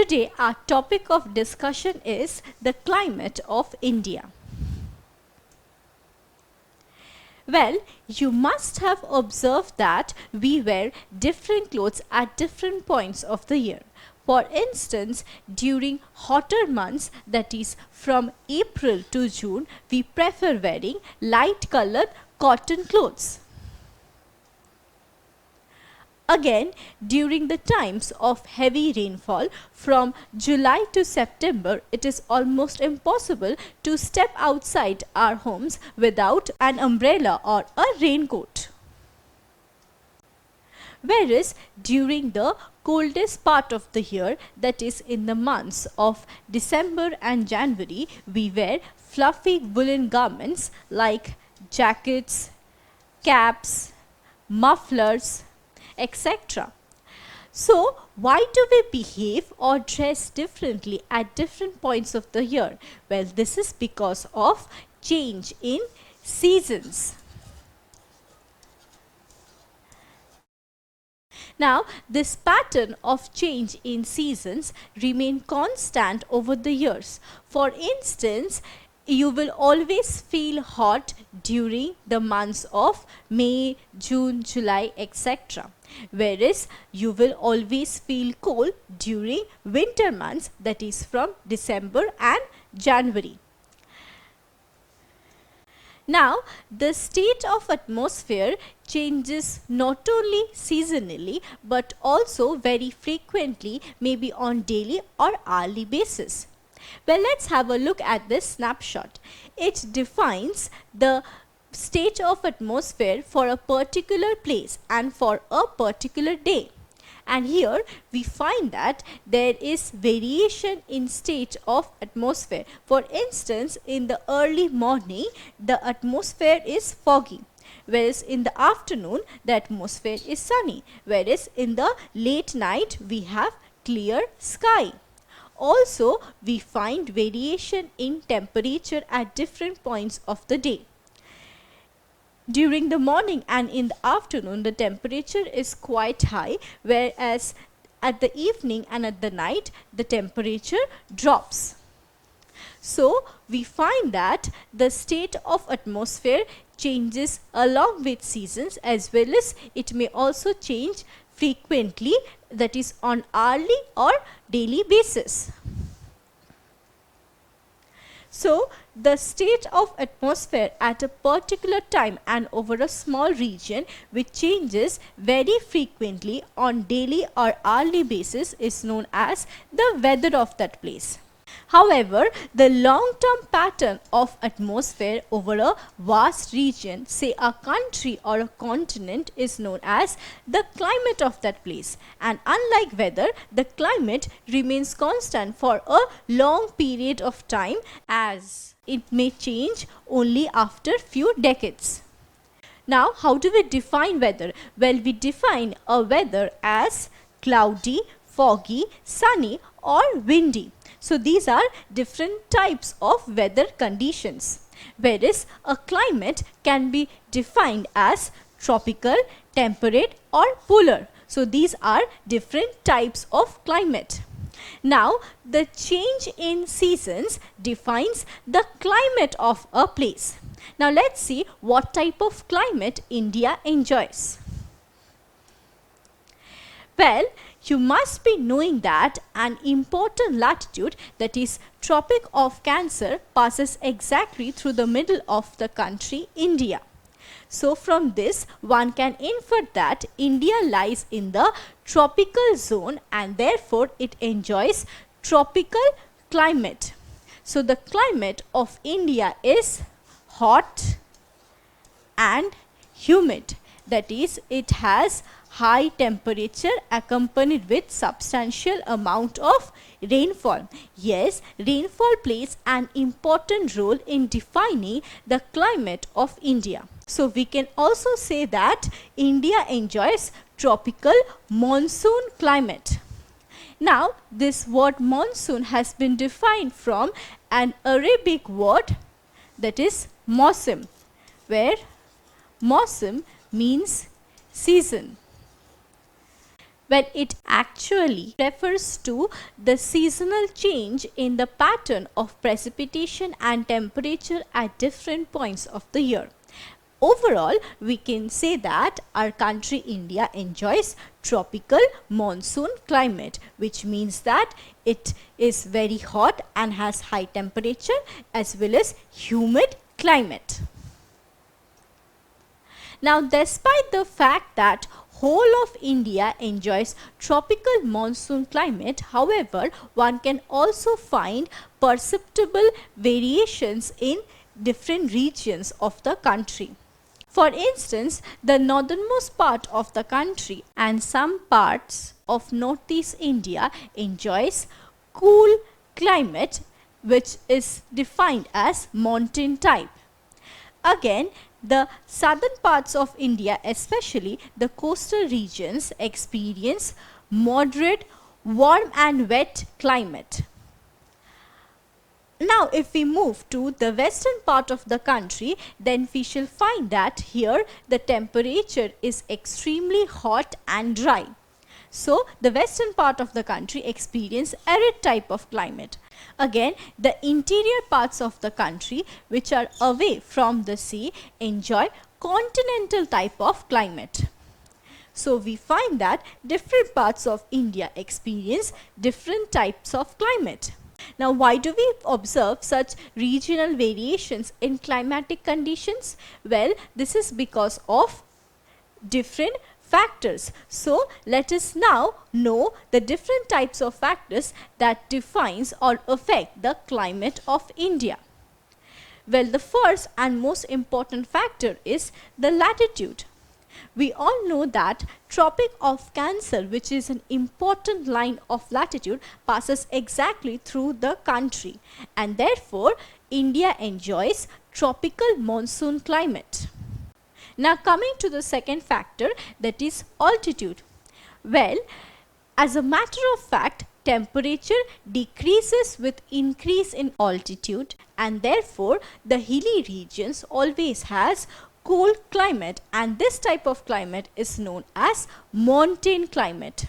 Today our topic of discussion is the climate of India. Well, you must have observed that we wear different clothes at different points of the year. For instance, during hotter months, that is from April to June, we prefer wearing light colored cotton clothes. Again, during the times of heavy rainfall from July to September, it is almost impossible to step outside our homes without an umbrella or a raincoat. Whereas during the coldest part of the year, that is in the months of December and January, we wear fluffy woolen garments like jackets, caps, mufflers, etc. So, why do we behave or dress differently at different points of the year? Well, this is because of change in seasons. Now, this pattern of change in seasons remain constant over the years. For instance, you will always feel hot during the months of May, June, July, etc. Whereas you will always feel cold during winter months, that is from December and January. Now, the state of atmosphere changes not only seasonally but also very frequently, maybe on daily or hourly basis. Well, let's have a look at this snapshot. It defines the state of atmosphere for a particular place and for a particular day. And here we find that there is variation in state of atmosphere. For instance, in the early morning, the atmosphere is foggy, whereas in the afternoon, the atmosphere is sunny, whereas in the late night, we have clear sky. Also, we find variation in temperature at different points of the day. During the morning and in the afternoon, the temperature is quite high, whereas at the evening and at the night, the temperature drops. So, we find that the state of atmosphere changes along with seasons, as well as it may also change frequently, that is on hourly or daily basis. So, the state of atmosphere at a particular time and over a small region which changes very frequently on daily or hourly basis is known as the weather of that place. However, the long-term pattern of atmosphere over a vast region, say a country or a continent, is known as the climate of that place. And unlike weather, the climate remains constant for a long period of time, as it may change only after few decades. Now, how do we define weather? Well, we define a weather as cloudy, foggy, sunny or windy. So, these are different types of weather conditions, whereas a climate can be defined as tropical, temperate or polar. So, these are different types of climate. Now, the change in seasons defines the climate of a place. Now, let's see what type of climate India enjoys. Well, you must be knowing that an important latitude, that is Tropic of Cancer, passes exactly through the middle of the country India. So, from this one can infer that India lies in the tropical zone and therefore it enjoys tropical climate. So, the climate of India is hot and humid, that is it has high temperature accompanied with substantial amount of rainfall. Yes, rainfall plays an important role in defining the climate of India. So, we can also say that India enjoys tropical monsoon climate. Now, this word monsoon has been defined from an Arabic word, that is mausim, where mausim means season. when it actually refers to the seasonal change in the pattern of precipitation and temperature at different points of the year. Overall, we can say that our country India enjoys tropical monsoon climate, which means that it is very hot and has high temperature as well as humid climate. Now, despite the fact that whole of India enjoys tropical monsoon climate, however, one can also find perceptible variations in different regions of the country. For instance, the northernmost part of the country and some parts of northeast India enjoys cool climate, which is defined as mountain type. Again, the southern parts of India, especially the coastal regions, experience moderate, warm and wet climate. Now, if we move to the western part of the country, then we shall find that here the temperature is extremely hot and dry. So, the western part of the country experience arid type of climate. Again, the interior parts of the country which are away from the sea enjoy continental type of climate. So, we find that different parts of India experience different types of climate. Now, why do we observe such regional variations in climatic conditions? Well, this is because of different factors. So, let us now know the different types of factors that defines or affect the climate of India. Well, the first and most important factor is the latitude. We all know that Tropic of Cancer, which is an important line of latitude, passes exactly through the country, and therefore India enjoys tropical monsoon climate. Now, coming to the second factor, that is altitude. Well, as a matter of fact, temperature decreases with increase in altitude, and therefore the hilly regions always has cold climate, and this type of climate is known as mountain climate,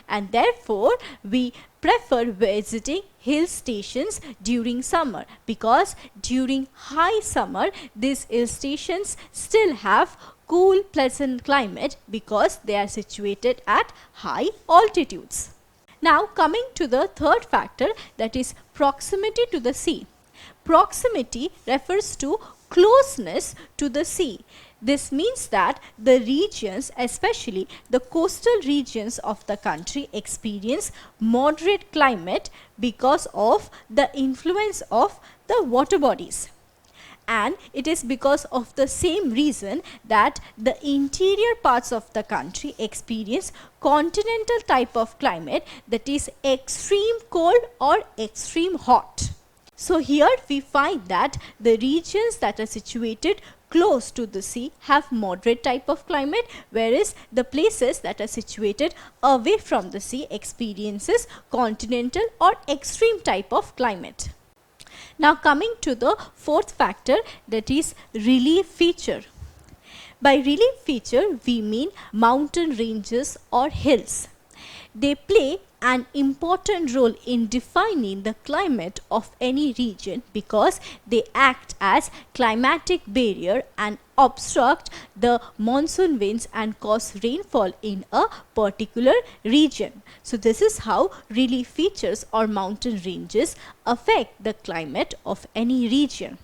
and therefore we prefer visiting hill stations during summer, because during high summer these hill stations still have cool pleasant climate because they are situated at high altitudes. Now, coming to the third factor, that is proximity to the sea. Proximity refers to closeness to the sea. This means that the regions, especially the coastal regions of the country, experience moderate climate because of the influence of the water bodies. And it is because of the same reason that the interior parts of the country experience continental type of climate, that is extreme cold or extreme hot. So, here we find that the regions that are situated close to the sea have moderate type of climate, whereas the places that are situated away from the sea experiences continental or extreme type of climate. Now, coming to the fourth factor, that is relief feature. By relief feature, we mean mountain ranges or hills. They play an important role in defining the climate of any region because they act as climatic barrier and obstruct the monsoon winds and cause rainfall in a particular region. So, this is how relief features or mountain ranges affect the climate of any region.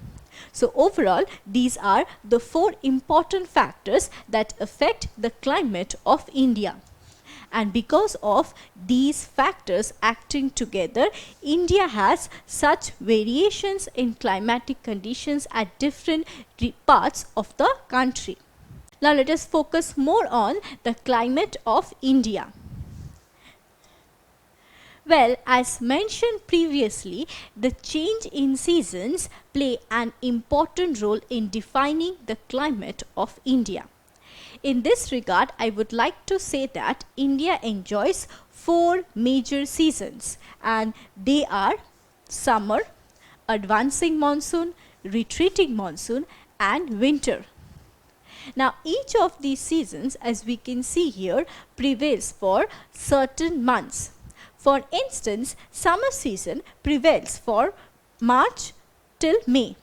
So, overall, these are the four important factors that affect the climate of India. And because of these factors acting together, India has such variations in climatic conditions at different parts of the country. Now, let us focus more on the climate of India. Well, as mentioned previously, the change in seasons play an important role in defining the climate of India. In this regard, I would like to say that India enjoys four major seasons, and they are summer, advancing monsoon, retreating monsoon and winter. Now each of these seasons, as we can see here, prevails for certain months. For instance, summer season prevails for March till May.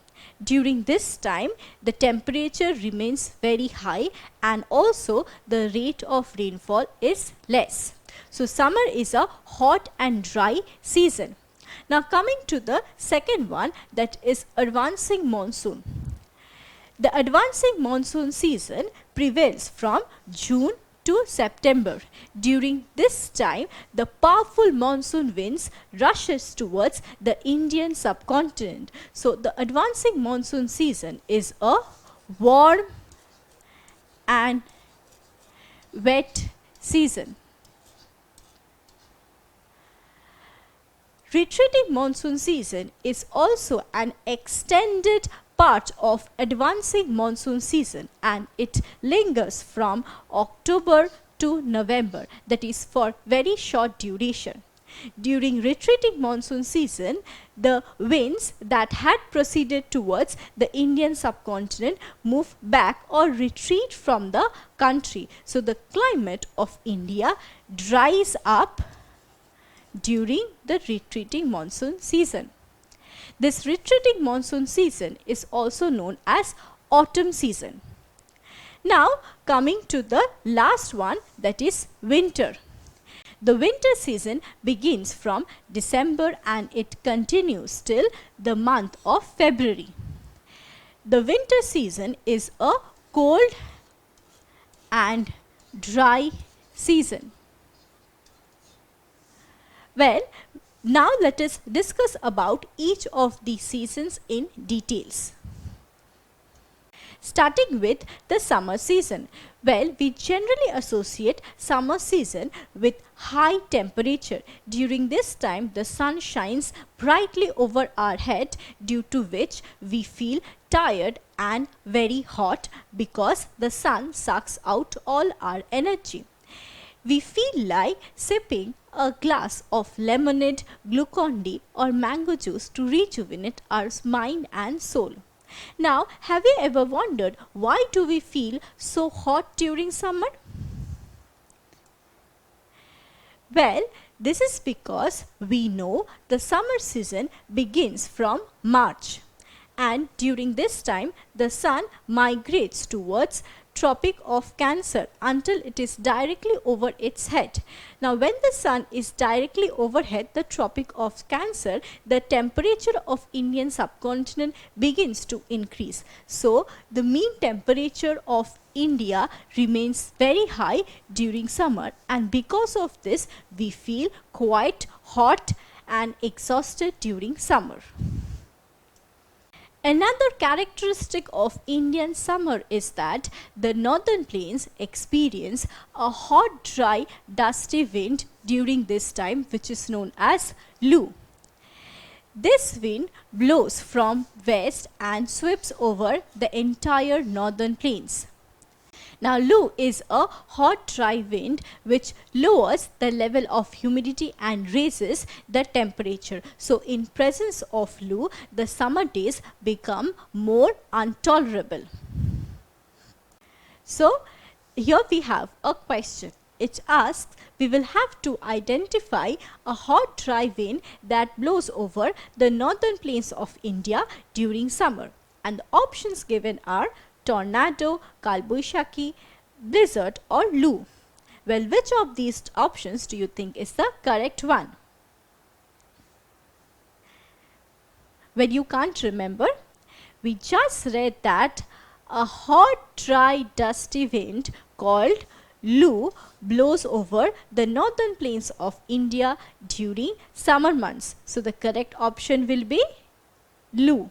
During this time, the temperature remains very high and also the rate of rainfall is less. So summer is a hot and dry season. Now coming to the second one, that is advancing monsoon. The advancing monsoon season prevails from June to September. During this time, the powerful monsoon winds rushes towards the Indian subcontinent. So the advancing monsoon season is a warm and wet season. Retreating monsoon season is also an extended part of advancing monsoon season, and it lingers from October to November, that is for very short duration. During retreating monsoon season, the winds that had proceeded towards the Indian subcontinent move back or retreat from the country. So the climate of India dries up during the retreating monsoon season. This retreating monsoon season is also known as autumn season. Now coming to the last one, that is winter. The winter season begins from December and it continues till the month of February. The winter season is a cold and dry season. Well, now let us discuss about each of these seasons in details. Starting with the summer season. Well, we generally associate summer season with high temperature. During this time, the sun shines brightly over our head, due to which we feel tired and very hot because the sun sucks out all our energy. We feel like sipping a glass of lemonade, Glucon-D or mango juice to rejuvenate our mind and soul. Now, have you ever wondered why do we feel so hot during summer? Well, this is because we know the summer season begins from March, and during this time the sun migrates towards Tropic of Cancer until it is directly over its head. Now when the sun is directly overhead the Tropic of Cancer, the temperature of Indian subcontinent begins to increase. So the mean temperature of India remains very high during summer, and because of this we feel quite hot and exhausted during summer. Another characteristic of Indian summer is that the northern plains experience a hot, dry, dusty wind during this time, which is known as Lu. This wind blows from west and sweeps over the entire northern plains. Now Lu is a hot dry wind which lowers the level of humidity and raises the temperature. So in presence of Lu, the summer days become more intolerable. So here we have a question. It asks, we will have to identify a hot dry wind that blows over the northern plains of India during summer, and the options given are tornado, kalboishaki, blizzard or Lu. Well, which of these options do you think is the correct one? Well, you can't remember. We just read that a hot, dry, dusty wind called Lu blows over the northern plains of India during summer months. So the correct option will be Lu.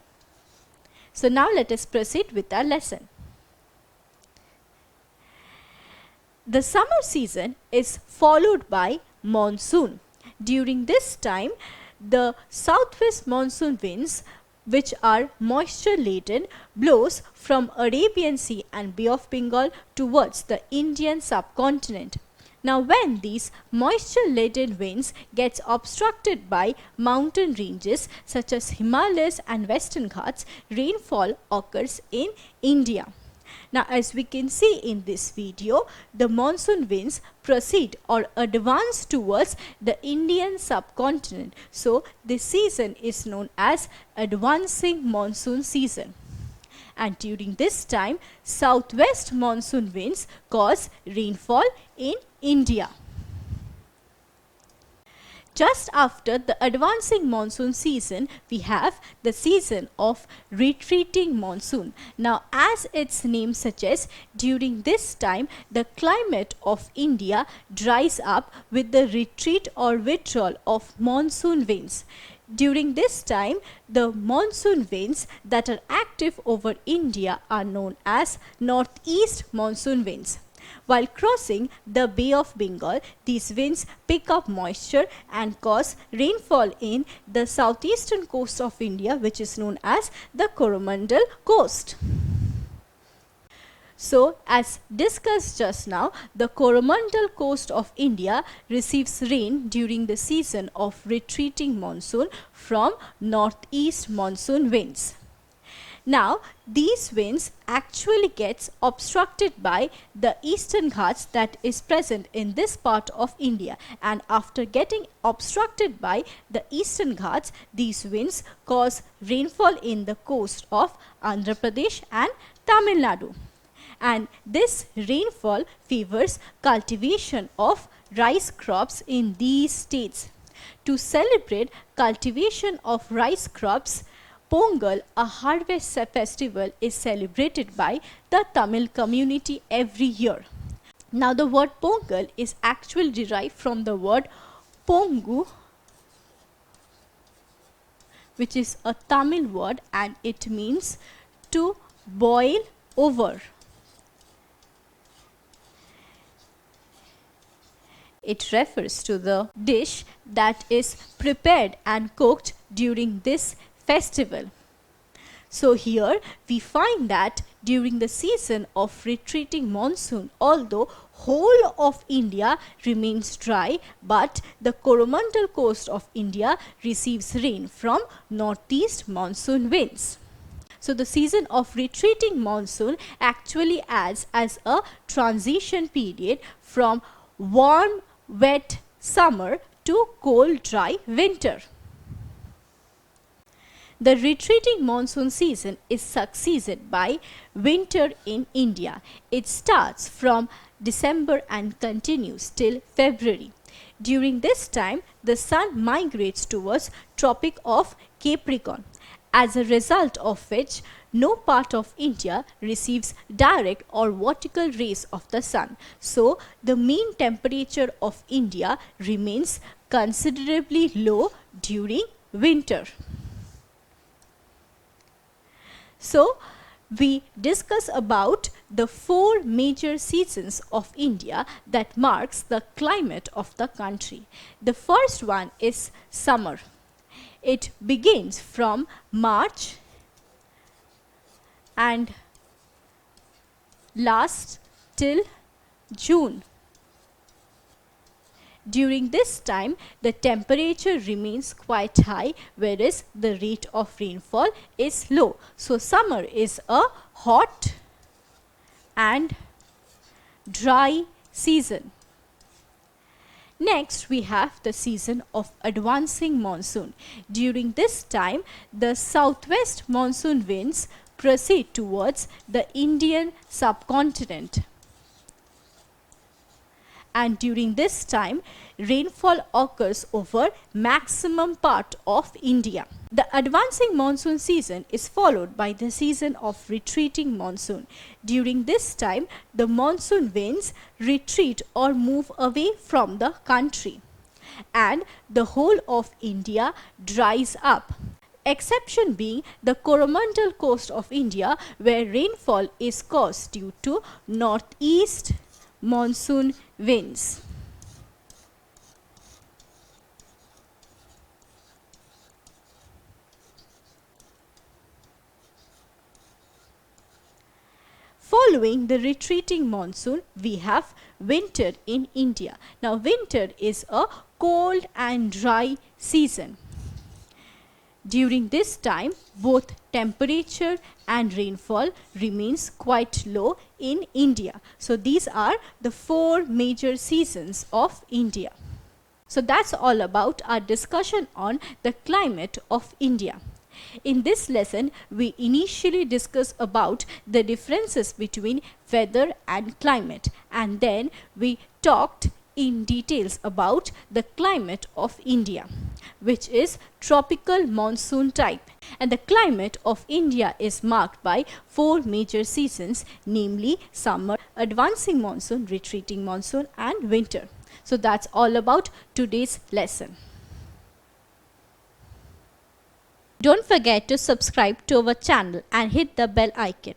So now let us proceed with our lesson. The summer season is followed by monsoon. During this time, the southwest monsoon winds, which are moisture laden, blows from Arabian Sea and Bay of Bengal towards the Indian subcontinent. Now when these moisture laden winds gets obstructed by mountain ranges such as Himalayas and Western Ghats, rainfall occurs in India. Now, as we can see in this video, the monsoon winds proceed or advance towards the Indian subcontinent. So, this season is known as advancing monsoon season. And during this time, southwest monsoon winds cause rainfall in India. Just after the advancing monsoon season, we have the season of retreating monsoon. Now, as its name suggests, during this time, the climate of India dries up with the retreat or withdrawal of monsoon winds. During this time, the monsoon winds that are active over India are known as northeast monsoon winds. While crossing the Bay of Bengal, these winds pick up moisture and cause rainfall in the southeastern coast of India, which is known as the Coromandel coast. So, as discussed just now, the Coromandel coast of India receives rain during the season of retreating monsoon from northeast monsoon winds. Now, these winds actually gets obstructed by the eastern Ghats that is present in this part of India, and after getting obstructed by the eastern Ghats, these winds cause rainfall in the coast of Andhra Pradesh and Tamil Nadu. And this rainfall favors cultivation of rice crops in these states. To celebrate cultivation of rice crops, Pongal, a harvest festival, is celebrated by the Tamil community every year. Now, the word Pongal is actually derived from the word Pongu, which is a Tamil word, and it means to boil over. It refers to the dish that is prepared and cooked during this festival. So here we find that during the season of retreating monsoon, although whole of India remains dry, but the Coromandel coast of India receives rain from northeast monsoon winds. So the season of retreating monsoon actually acts as a transition period from warm, wet summer to cold, dry winter. The retreating monsoon season is succeeded by winter in India. It starts from December and continues till February. During this time, the sun migrates towards Tropic of Capricorn, as a result of which no part of India receives direct or vertical rays of the sun. So, the mean temperature of India remains considerably low during winter. So, we discuss about the 4 major seasons of India that marks the climate of the country. The first one is summer. It begins from March and lasts till June. During this time, the temperature remains quite high, whereas the rate of rainfall is low. So, summer is a hot and dry season. Next, we have the season of advancing monsoon. During this time, the southwest monsoon winds proceed towards the Indian subcontinent. And during this time, rainfall occurs over maximum part of India. The advancing monsoon season is followed by the season of retreating monsoon. During this time, the monsoon winds retreat or move away from the country, and the whole of India dries up. Exception being the Coromandel coast of India, where rainfall is caused due to northeast monsoon winds. Following the retreating monsoon, we have winter in India. Now, winter is a cold and dry season. During this time, both temperature and rainfall remains quite low in India. So these are the 4 major seasons of India. So that's all about our discussion on the climate of India. In this lesson, we initially discussed about the differences between weather and climate, and then we talked in details about the climate of India, which is tropical monsoon type. And the climate of India is marked by 4 major seasons, namely summer, advancing monsoon, retreating monsoon, and winter. So that's all about today's lesson. Don't forget to subscribe to our channel and hit the bell icon.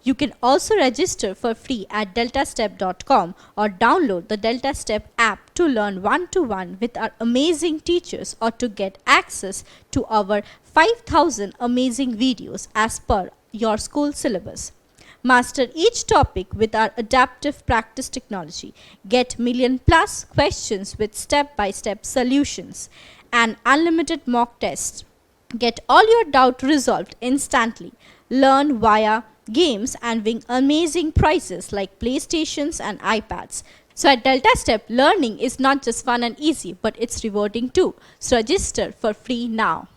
You can also register for free at DeltaStep.com or download the DeltaStep app to learn one-to-one with our amazing teachers or to get access to our 5,000 amazing videos as per your school syllabus. Master each topic with our adaptive practice technology. Get million+ questions with step-by-step solutions and unlimited mock tests. Get all your doubt resolved instantly. Learn via games and win amazing prizes like PlayStations and iPads. So at DeltaStep, learning is not just fun and easy, but it's rewarding too. So register for free now.